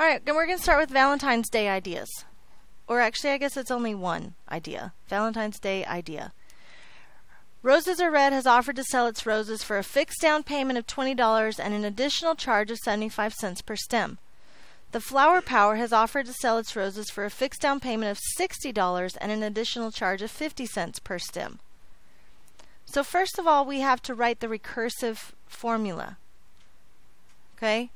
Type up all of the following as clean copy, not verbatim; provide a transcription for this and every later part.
Alright, then we're going to start with Valentine's Day ideas. Or actually, I guess it's only one idea. Valentine's Day idea. Roses Are Red has offered to sell its roses for a fixed down payment of $20 and an additional charge of 75 cents per stem. The Flower Power has offered to sell its roses for a fixed down payment of $60 and an additional charge of 50 cents per stem. So first of all, we have to write the recursive formula. Okay?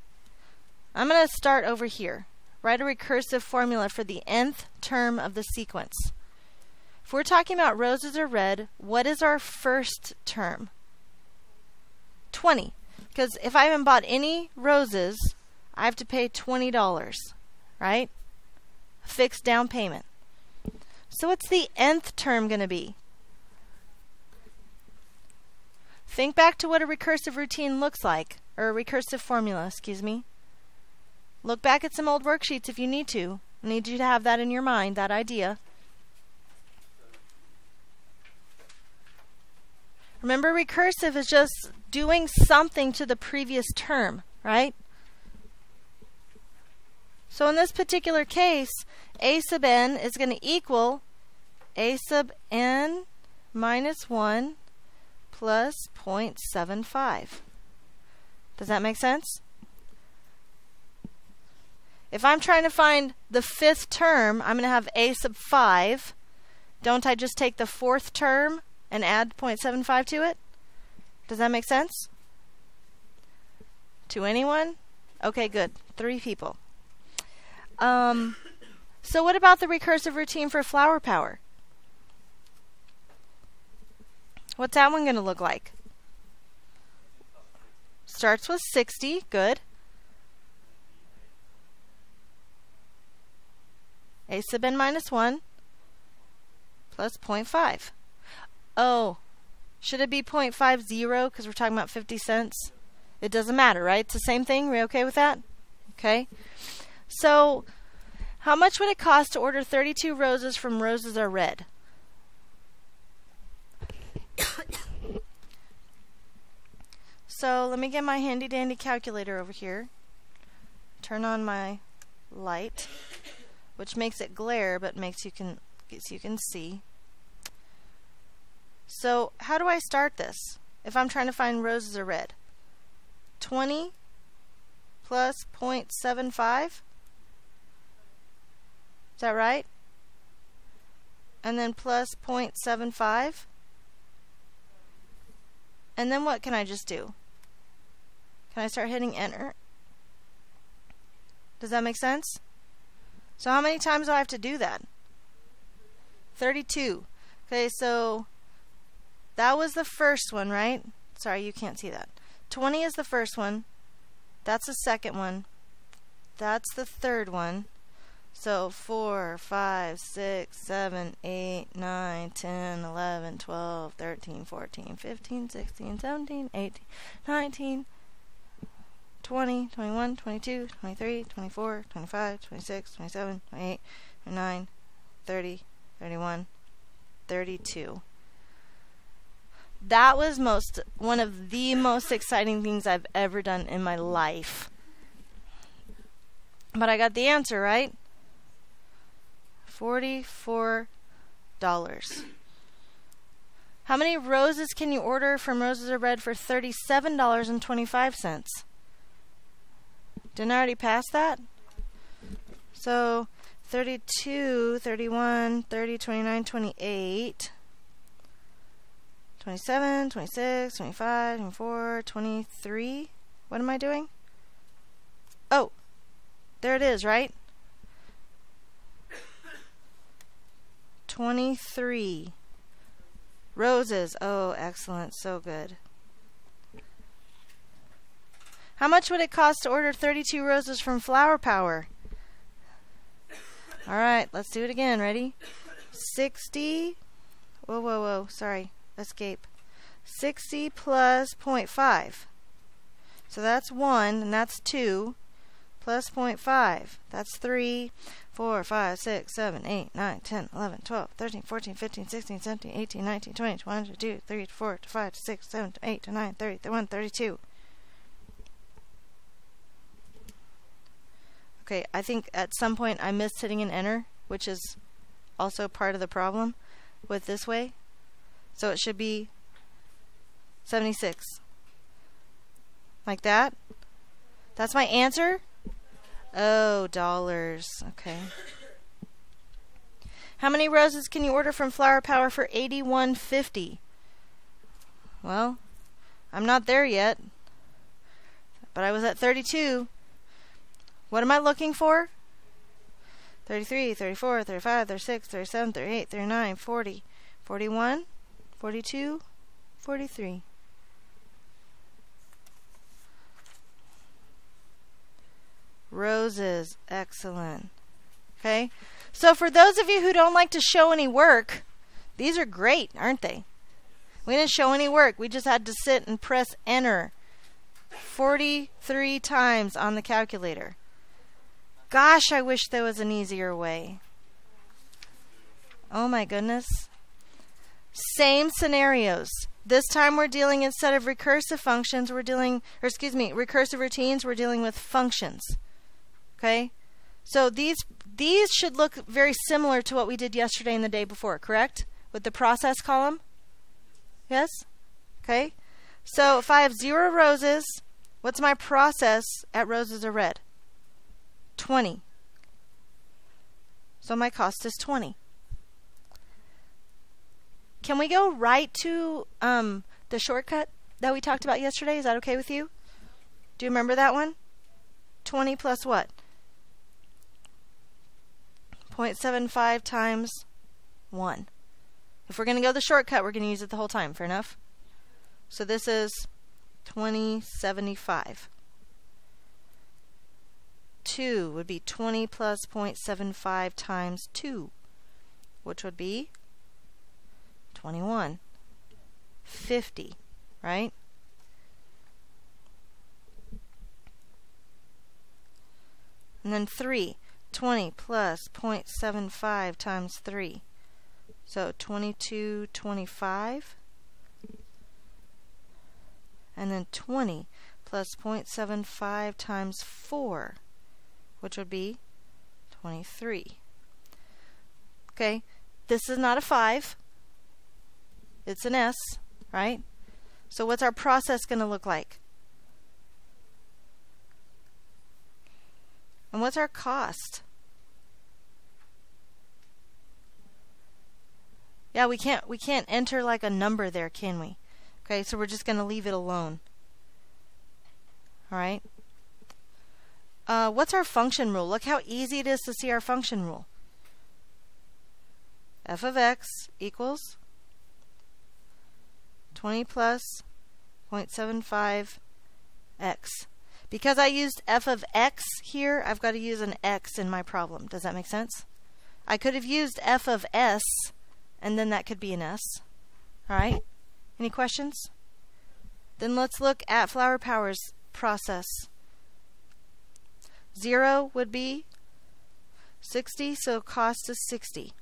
I'm going to start over here. Write a recursive formula for the nth term of the sequence. If we're talking about roses are red, what is our first term? 20. Because if I haven't bought any roses, I have to pay $20, right? Fixed down payment. So what's the nth term going to be? Think back to what a recursive routine looks like, or a recursive formula, excuse me. Look back at some old worksheets if you need to. I need you to have that in your mind, that idea. Remember, recursive is just doing something to the previous term, right? So in this particular case, a sub n is going to equal a sub n minus 1 plus 0.75. Does that make sense? If I'm trying to find the fifth term, I'm going to have a sub 5. Don't I just take the fourth term and add 0.75 to it? Does that make sense? To anyone? Okay, good. 3 people. So what about the recursive routine for Flower Power? What's that one going to look like? Starts with 60. Good. A sub n minus 1 plus 0.5. Oh, should it be 0.50 because we're talking about 50 cents? It doesn't matter, right? It's the same thing. Are we okay with that? Okay. So, how much would it cost to order 32 roses from Roses Are Red? So, let me get my handy dandy calculator over here. Turn on my light, which makes it glare, but makes you can see. So, how do I start this? If I'm trying to find Roses Are Red, 20 plus 0.75. Is that right? And then plus 0.75. And then what can I just do? Can I start hitting enter? Does that make sense? So how many times do I have to do that? 32. Okay, so that was the first one, right? Sorry, you can't see that. 20 is the first one. That's the second one. That's the third one. So 4, 5, 6, 7, 8, 9, 10, 11, 12, 13, 14, 15, 16, 17, 18, 19, 20, 21, 22, 23, 24, 25, 26, 27, 28, 29, 30, 31, 32. That was one of the most exciting things I've ever done in my life. But I got the answer, right? $44. How many roses can you order from Roses Are Red for $37.25? Didn't I already pass that? So 32, 31, 30, 29, 28, 27, 26, 25, 24, 23. What am I doing? Oh, there it is, right? 23 roses. Oh, excellent. So good. How much would it cost to order 32 roses from Flower Power? Alright, let's do it again. Ready? 60. Whoa, whoa, whoa. Sorry. Escape. 60 plus 0.5. So that's 1, and that's 2. Plus 0.5. That's 3, 4, 5, 6, 7, 8, 9, 10, 11, 12, 13, 14, 15, 16, 17, 18, 19, 20, 21, 22, 23, 24, 25, 26, 27, 28, 29, 30, 31, 32. Okay, I think at some point I missed hitting an enter, which is also part of the problem with this way. So it should be 76. Like that. That's my answer? Oh, dollars. Okay. How many roses can you order from Flower Power for $81.50? Well, I'm not there yet, but I was at 32. What am I looking for? 33, 34, 35, 36, 37, 38, 39, 40, 41, 42, 43. Roses. Excellent. Okay. So for those of you who don't like to show any work, these are great, aren't they? We didn't show any work. We just had to sit and press enter 43 times on the calculator. Gosh, I wish there was an easier way. Oh my goodness. Same scenarios. This time we're dealing, instead of recursive functions, recursive routines, we're dealing with functions. Okay? So these should look very similar to what we did yesterday and the day before, correct? With the process column? Yes? Okay. So if I have 0 roses, what's my process at roses are red? 20. So my cost is 20. Can we go right to the shortcut that we talked about yesterday? Is that okay with you? Do you remember that one? 20 plus what? 0.75 times 1. If we're going to go the shortcut, we're going to use it the whole time. Fair enough? So this is 2075. 2 would be 20 plus 0.75 times 2, which would be 21. 50, right? And then 3, 20 plus 0.75 times 3. So 22.25. And then 20 plus 0.75 times 4, which would be 23. Okay, this is not a 5. It's an S, right? So what's our process going to look like? And what's our cost? Yeah, we can't enter like a number there, can we? Okay, so we're just going to leave it alone. All right. What's our function rule? Look how easy it is to see our function rule. F of x equals 20 plus 0.75 x. Because I used f of x here, I've got to use an x in my problem. Does that make sense? I could have used f of s, and then that could be an s. All right? Any questions? Then let's look at Flower Power's process. 0 would be 60, so cost is 60.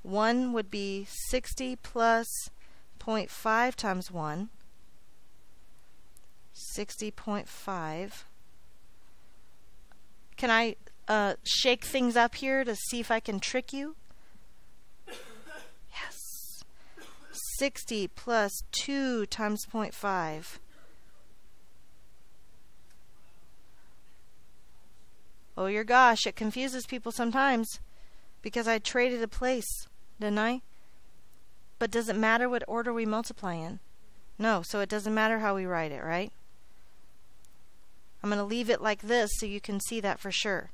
1 would be 60 plus 0.5 times 1. 60.5. Can I shake things up here to see if I can trick you? Yes. 60 plus 2 times 0.5. Oh, your gosh, it confuses people sometimes because I traded a place, didn't I? But does it matter what order we multiply in? No, so it doesn't matter how we write it, right? I'm going to leave it like this so you can see that for sure.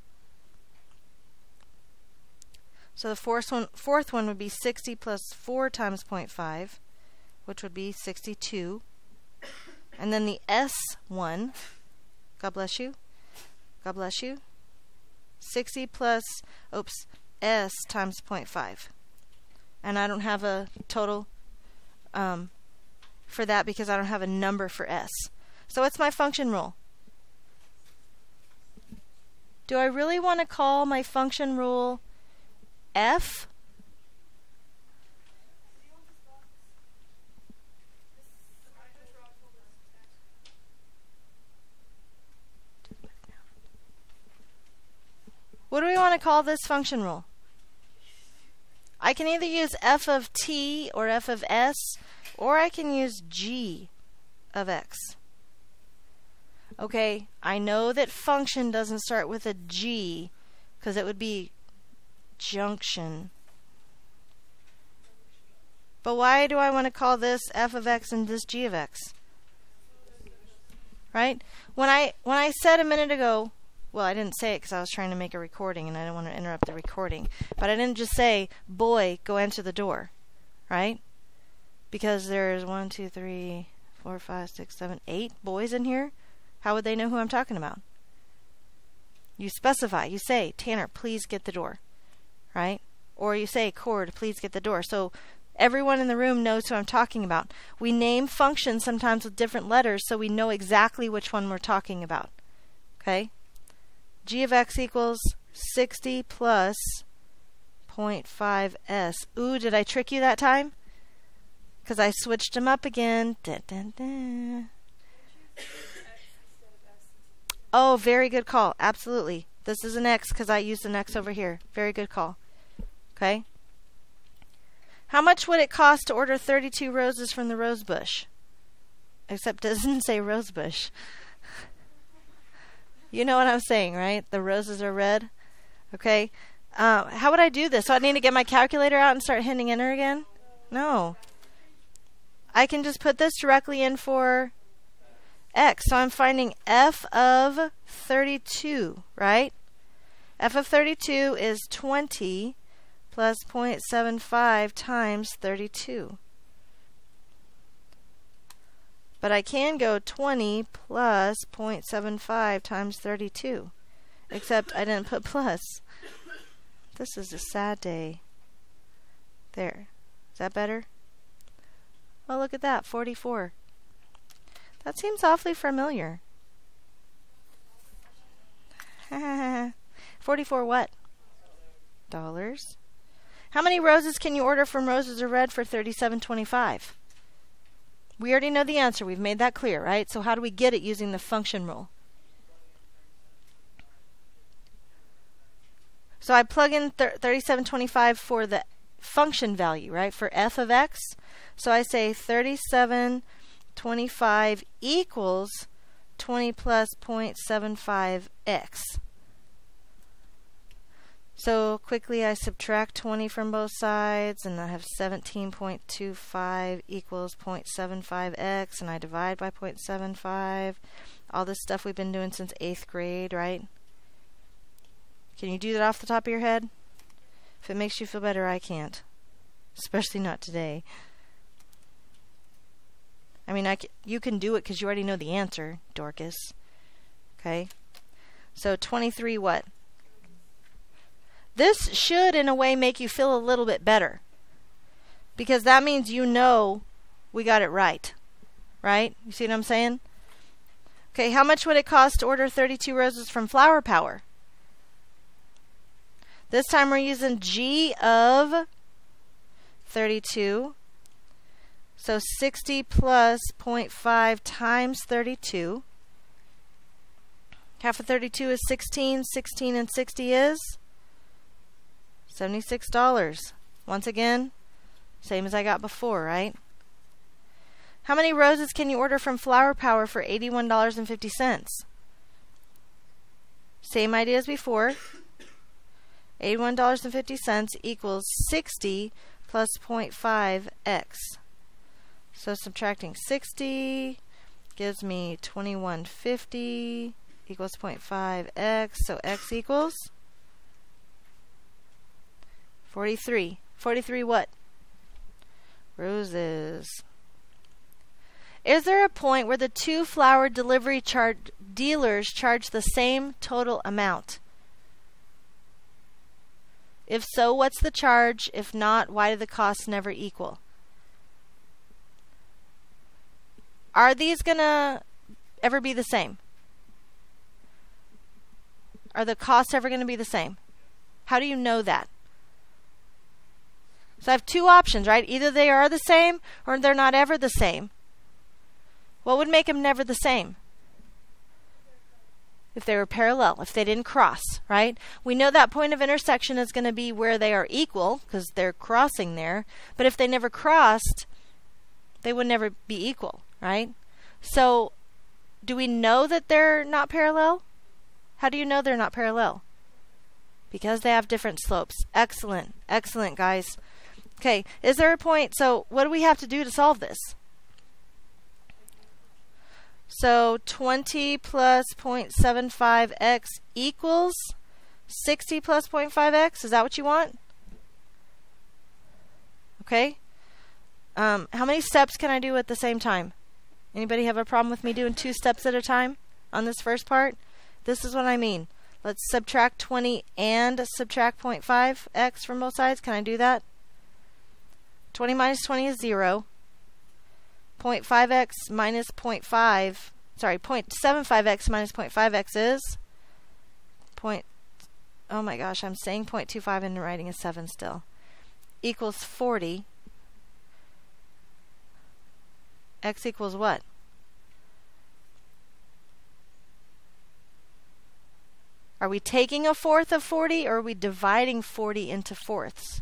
So the fourth one would be 60 plus 4 times 0.5, which would be 62. And then the S1, God bless you, God bless you, 60 plus, S times 0.5. And I don't have a total for that because I don't have a number for S. So what's my function rule? Do I really want to call my function rule F? What do we want to call this function rule? I can either use f of t or f of s, or I can use g of x. Okay, I know that function doesn't start with a g, because it would be junction. But why do I want to call this f of x and this g of x? Right? When I said a minute ago, well, I didn't say it because I was trying to make a recording and I didn't want to interrupt the recording. But I didn't just say, boy, go answer the door. Right? Because there's 1, 2, 3, 4, 5, 6, 7, 8 boys in here. How would they know who I'm talking about? You specify. You say, Tanner, please get the door. Right? Or you say, Cord, please get the door. So everyone in the room knows who I'm talking about. We name functions sometimes with different letters so we know exactly which one we're talking about. Okay? G of x equals 60 plus 0.5s. Ooh, did I trick you that time? Because I switched them up again. Dun, dun, dun. Oh, very good call. Absolutely. This is an x because I used an x over here. Very good call. Okay? How much would it cost to order 32 roses from the rose bush? Except it doesn't say rose bush. You know what I'm saying, right? The roses are red. Okay. How would I do this? So I need to get my calculator out and start hitting enter again? No. I can just put this directly in for x. So I'm finding f of 32, right? F of 32 is 20 plus 0.75 times 32. But I can go 20 plus 0.75 times 32. Except I didn't put plus. This is a sad day. There. Is that better? Oh, look at that. 44. That seems awfully familiar. 44 what? Dollars. How many roses can you order from Roses Are Red for $37.25? We already know the answer. We've made that clear, right? So how do we get it using the function rule? So I plug in 37.25 for the function value, right? For f of x. So I say 37.25 equals 20 plus 0.75x. So quickly I subtract 20 from both sides and I have 17.25 equals 0.75x and I divide by 0.75. All this stuff we've been doing since 8th grade, right? Can you do that off the top of your head? If it makes you feel better, I can't. Especially not today. I mean, you can do it because you already know the answer, Dorcas. Okay? So 23 what? This should, in a way, make you feel a little bit better. Because that means you know we got it right. Right? You see what I'm saying? Okay, how much would it cost to order 32 roses from Flower Power? This time we're using G of 32. So 60 plus 0.5 times 32. Half of 32 is 16. 16 and 60 is $76. Once again, same as I got before, right? How many roses can you order from Flower Power for $81.50? Same idea as before. $81.50 equals 60 plus 0.5x. So subtracting 60 gives me 2150 equals 0.5x. So x equals 43. 43 what? Roses. Is there a point where the two flower delivery dealers charge the same total amount? If so, what's the charge? If not, why do the costs never equal? Are these going to ever be the same? Are the costs ever going to be the same? How do you know that? So I have two options, right? Either they are the same or they're not ever the same. What would make them never the same? If they were parallel, if they didn't cross, right? We know that point of intersection is going to be where they are equal because they're crossing there. But if they never crossed, they would never be equal, right? So do we know that they're not parallel? How do you know they're not parallel? Because they have different slopes. Excellent. Excellent, guys. Okay, is there a point? So what do we have to do to solve this? So 20 plus 0.75x equals 60 plus 0.5x. Is that what you want? Okay. How many steps can I do at the same time? Anybody have a problem with me doing 2 steps at a time on this first part? This is what I mean. Let's subtract 20 and subtract 0.5x from both sides. Can I do that? 20 minus 20 is 0. 0.5x minus 0.5, sorry, 0.75x minus 0.5x is oh my gosh, I'm saying 0.25 and writing a 7 still, equals 40. X equals what? Are we taking a fourth of 40 or are we dividing 40 into fourths?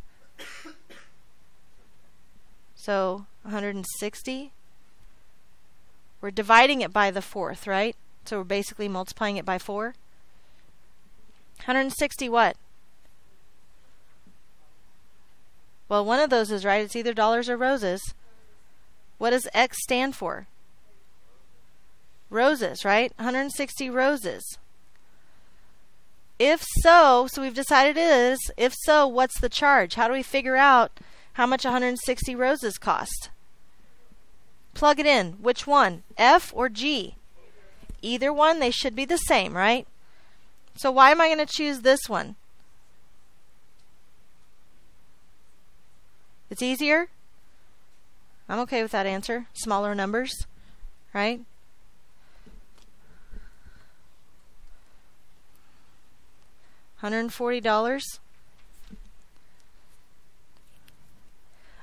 So 160. We're dividing it by the fourth, right? So we're basically multiplying it by 4. 160 what? Well, one of those is right. It's either dollars or roses. What does X stand for? Roses, right? 160 roses. If so, so we've decided it is. If so, what's the charge? How do we figure out how much 160 roses cost? Plug it in. Which one? F or G? Either one, they should be the same, right? So why am I going to choose this one? It's easier? I'm okay with that answer. Smaller numbers, right? $140.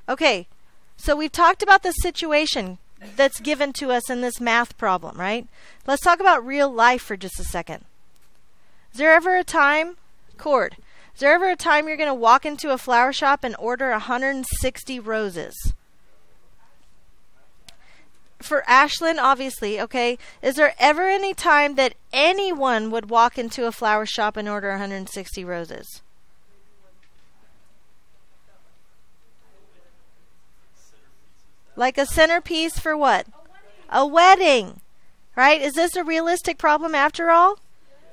Okay, so we've talked about the situation that's given to us in this math problem, right? Let's talk about real life for just a second. Is there ever a time, is there ever a time you're going to walk into a flower shop and order 160 roses? For Ashlyn, obviously, okay. Is there ever any time that anyone would walk into a flower shop and order 160 roses? Like a centerpiece for what? A wedding. Right? Is this a realistic problem after all?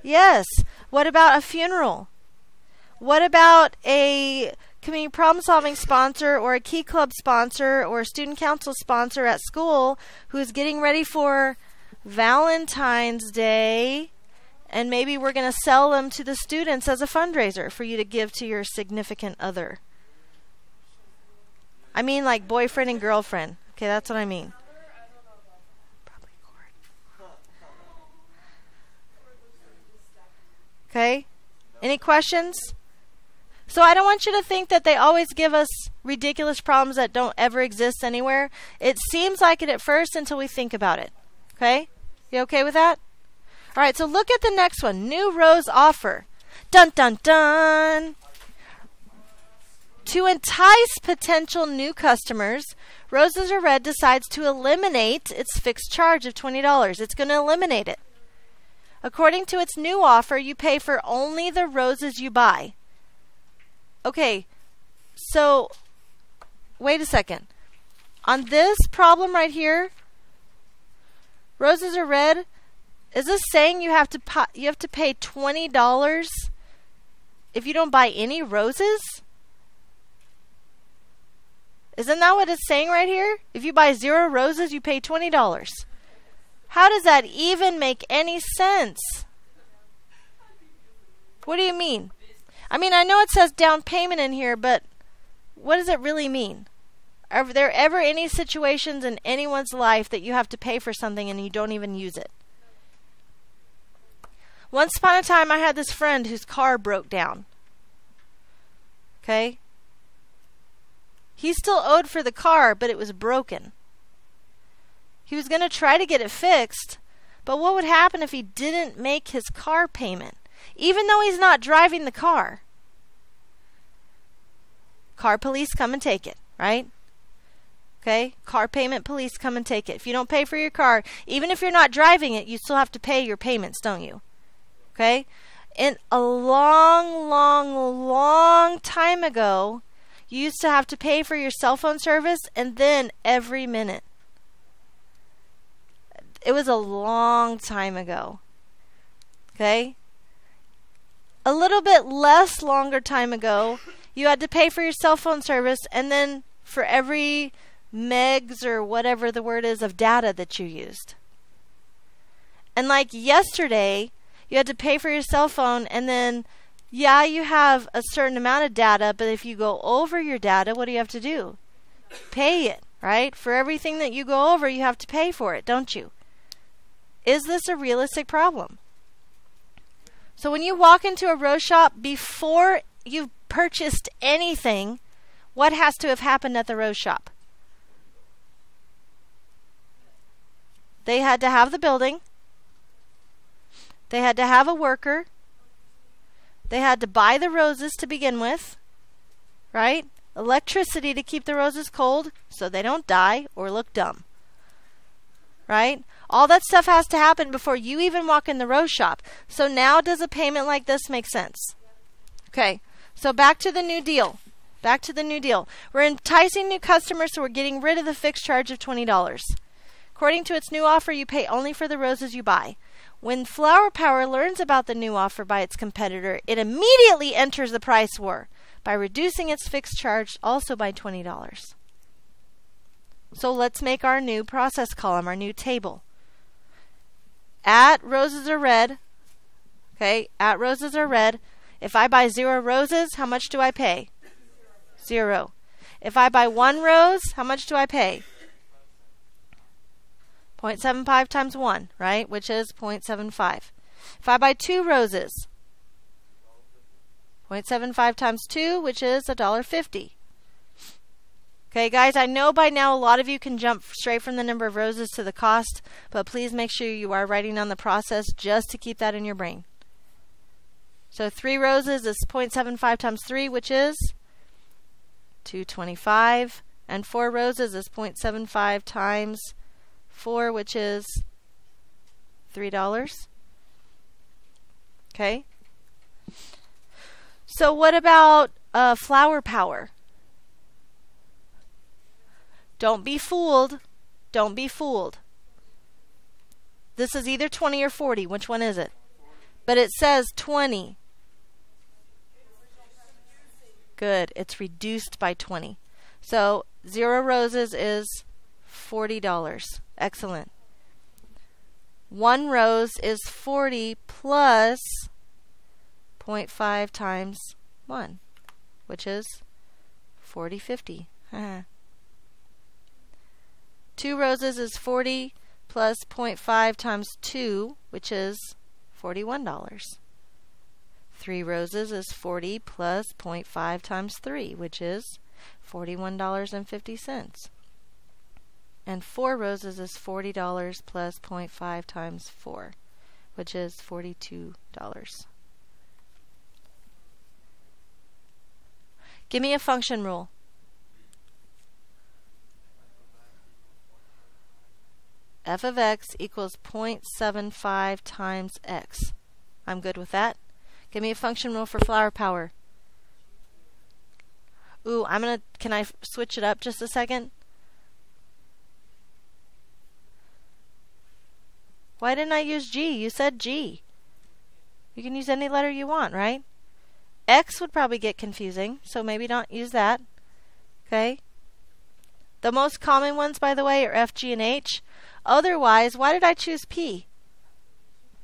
Yes. What about a funeral? What about a community problem solving sponsor or a key club sponsor or a student council sponsor at school who is getting ready for Valentine's Day, and maybe we're going to sell them to the students as a fundraiser for you to give to your significant other? I mean like boyfriend and girlfriend. Okay, that's what I mean. Okay? Any questions? So I don't want you to think that they always give us ridiculous problems that don't ever exist anywhere. It seems like it at first until we think about it. Okay? You okay with that? All right, so look at the next one. New rose offer. Dun, dun, dun. To entice potential new customers, Roses Are Red decides to eliminate its fixed charge of $20. It's going to eliminate it. According to its new offer, you pay for only the roses you buy. Okay, so wait a second. On this problem right here, Roses Are Red, is this saying you have to pay $20 if you don't buy any roses? Isn't that what it's saying right here? If you buy 0 roses, you pay $20. How does that even make any sense? What do you mean? I mean, I know it says down payment in here, but what does it really mean? Are there ever any situations in anyone's life that you have to pay for something and you don't even use it? Once upon a time, I had this friend whose car broke down. Okay? He still owed for the car, but it was broken. He was going to try to get it fixed, But what would happen if he didn't make his car payment? Even though he's not driving the car. Car police come and take it, right? Okay? Car payment police come and take it. If you don't pay for your car, even if you're not driving it, you still have to pay your payments, don't you? Okay? In a long, long, long time ago, you used to have to pay for your cell phone service and then every minute. It was a long time ago. Okay? A little bit less longer time ago, you had to pay for your cell phone service and then for every megs or whatever the word is of data that you used. And like yesterday, you had to pay for your cell phone and then, yeah, you have a certain amount of data, but if you go over your data, what do you have to do? Pay it, right? For everything that you go over, you have to pay for it, don't you? Is this a realistic problem? So when you walk into a rose shop, before you've purchased anything, what has to have happened at the rose shop? They had to have the building. They had to have a worker. They had to buy the roses to begin with, right? Electricity to keep the roses cold so they don't die or look dumb, right? All that stuff has to happen before you even walk in the rose shop. So now does a payment like this make sense? Okay, so back to the new deal. Back to the new deal. We're enticing new customers, so we're getting rid of the fixed charge of $20. According to its new offer, you pay only for the roses you buy. When Flower Power learns about the new offer by its competitor, it immediately enters the price war by reducing its fixed charge also by $20. So let's make our new process column, our new table. At roses are red. Okay, at roses are red. If I buy 0 roses, how much do I pay? 0. If I buy 1 rose, how much do I pay? 0.75 times 1, right? Which is 0.75. If I buy 2 roses, 0.75 times 2, which is $1.50. Okay, guys, I know by now a lot of you can jump straight from the number of roses to the cost, but please make sure you are writing down the process just to keep that in your brain. So 3 roses is 0.75 times 3, which is $2.25, and 4 roses is 0.75 times 4, which is $3. Okay. So what about Flower Power? Don't be fooled. Don't be fooled. This is either 20 or 40. Which one is it? But it says 20. Good. It's reduced by 20. So 0 roses is $40. Excellent. 1 rose is 40 plus 0.5 times 1, which is 40.50. 2 roses is 40 plus 0.5 times 2, which is $41. 3 roses is 40 plus 0.5 times 3, which is $41.50. And 4 roses is $40 plus 0.5 times 4, which is $42. Give me a function rule. F of x equals 0.75 times x. I'm good with that. Give me a function rule for Flower Power. Ooh, can I switch it up just a second? Why didn't I use G? You said G. You can use any letter you want, right? X would probably get confusing, so maybe don't use that. Okay? The most common ones, by the way, are F, G, and H. Otherwise, why did I choose P?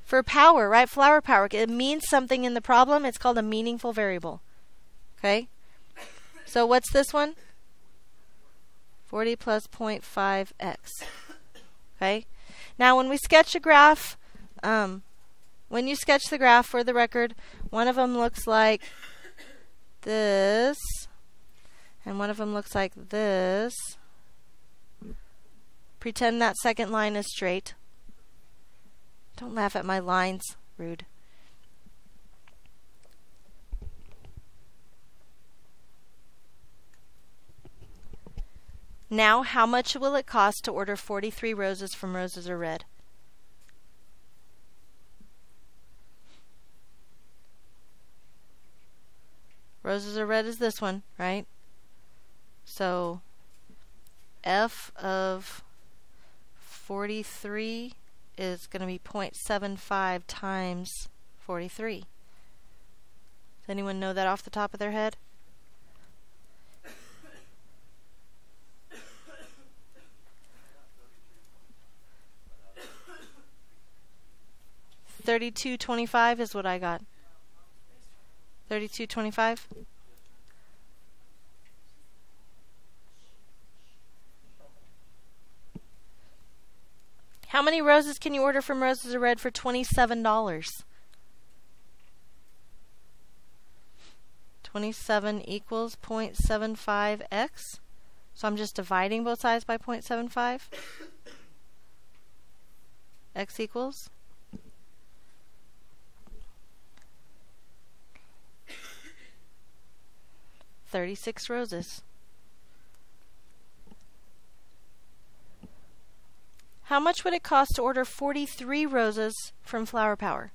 For power, right? Flower Power. It means something in the problem. It's called a meaningful variable. Okay? So what's this one? 40 plus 0.5x. Okay? Now, when we sketch a graph, when you sketch the graph, for the record, one of them looks like this, and one of them looks like this. Pretend that second line is straight. Don't laugh at my lines. Rude. Now, how much will it cost to order 43 roses from Roses Are Red? Roses Are Red is this one, right? So, F of 43 is going to be 0.75 times 43. Does anyone know that off the top of their head? $32.25 is what I got. $32.25. How many roses can you order from Roses Are Red for $27? 27 equals 0.75x. So I'm just dividing both sides by 0.75. X equals 36 roses. How much would it cost to order 43 roses from Flower Power?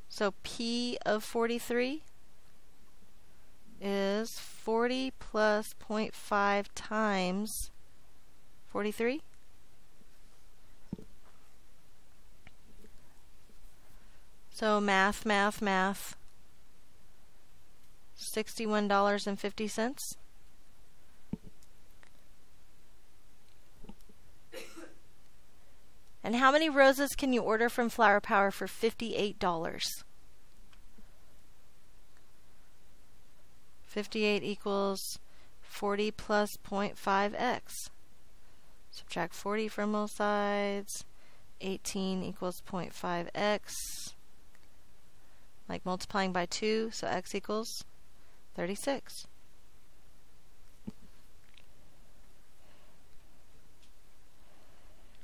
So P of 43 is 40 plus 0.5 times 43. So math. $61.50. And how many roses can you order from Flower Power for $58? 58 equals 40 plus 0.5x. Subtract 40 from both sides. 18 equals 0.5x. Like multiplying by 2, so x equals 36.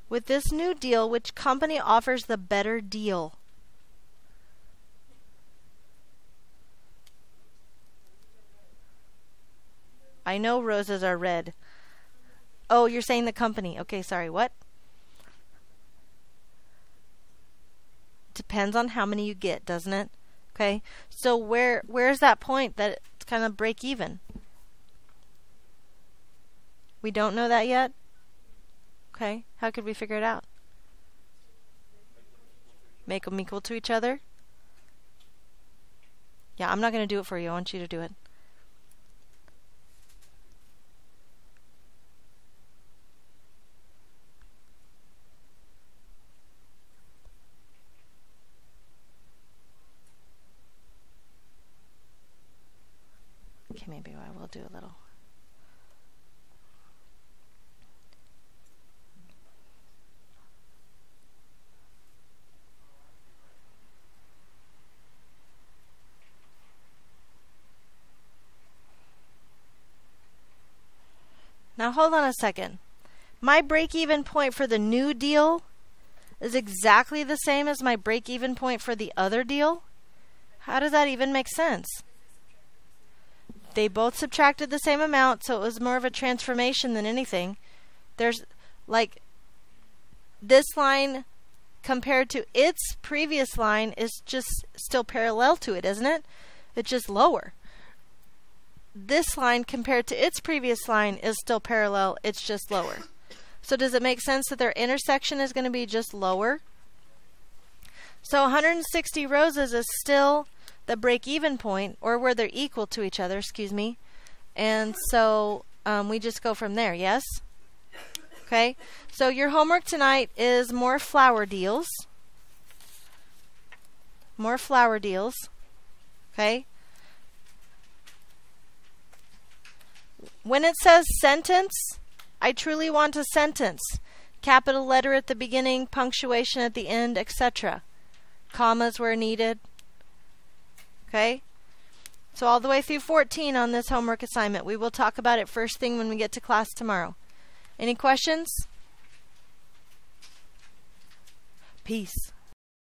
With this new deal, which company offers the better deal? I know Roses Are Red. Oh, you're saying the company. Okay, sorry, what? Depends on how many you get, doesn't it? Okay, so where's that point that it's kind of break even? We don't know that yet? Okay, how could we figure it out? Make them equal to each other? Yeah, I'm not going to do it for you. I want you to do it. Okay, maybe I will do a little. Now hold on a second. My break-even point for the new deal is exactly the same as my break-even point for the other deal? How does that even make sense? They both subtracted the same amount, so it was more of a transformation than anything. There's, like, this line compared to its previous line is just still parallel to it, isn't it? It's just lower. This line compared to its previous line is still parallel, it's just lower. So does it make sense that their intersection is going to be just lower? So 160 roses is still the break-even point, or where they're equal to each other, excuse me. And so we just go from there, yes? Okay, so your homework tonight is more flower deals. More flower deals. Okay? When it says sentence, I truly want a sentence. Capital letter at the beginning, punctuation at the end, etc. Commas where needed. Okay? So all the way through 14 on this homework assignment. We will talk about it first thing when we get to class tomorrow. Any questions? Peace.